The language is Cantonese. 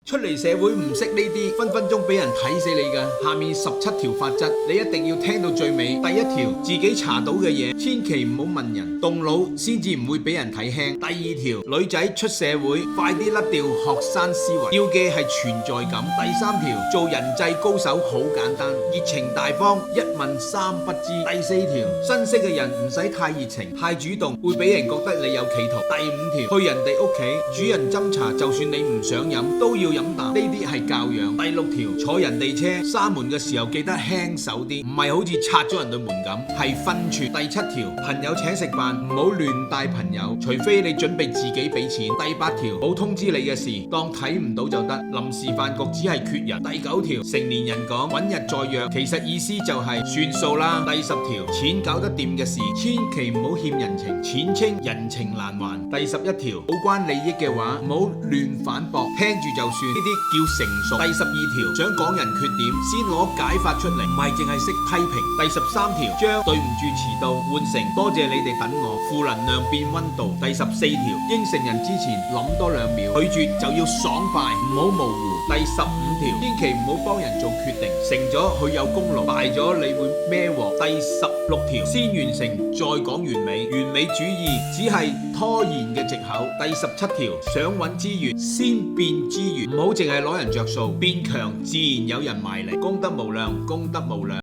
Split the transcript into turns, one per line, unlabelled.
出嚟社會唔識呢啲，分分鐘俾人睇死你㗎。下面17條法則，你一定要聽到最尾。第一條，自己查到嘅嘢，千祈唔好問人，動腦先至唔會俾人睇輕。第二條，女仔出社會，快啲甩掉學生思維，要嘅係存在感。第三條，做人際高手好簡單，熱情大方，一問三不知。第四條，新識嘅人唔使太熱情，太主動會俾人覺得你有企圖。第五條，去人哋屋企，主人斟茶，就算你唔想飲，都要飲啖，呢啲係教養。第六條，坐人哋車，閂門嘅時候記得輕手啲，唔係好似拆咗人對門咁，係分寸。第七條，朋友請食飯，唔好亂帶朋友，除非你準備自己俾錢。第八條，冇通知你嘅事，當睇唔到就得，臨時飯局只係缺人。第九條，成年人講揾日再約，其實意思就係算數啦。第十條，錢搞得掂嘅事，千祈唔好欠人情，錢清人情難還。第11條，冇關利益嘅話，唔好亂反駁，聽住就算，呢啲叫成熟。第12條，想講人缺點，先攞解法出嚟，唔係淨係識批評。第13條，將對唔住遲到換成多謝你哋等我，負能量變溫度。第14條，應承人之前諗多2秒，拒絕就要爽快，唔好模糊。第15條，千祈唔好幫人做決定，成咗佢有功勞，敗咗你會孭鑊。第16條，先完成再講完美，完美主義只係拖延嘅藉口。第17條，想揾資源先變資源，唔好淨係攞人着數，變強自然有人埋嚟，功德無量，功德無量。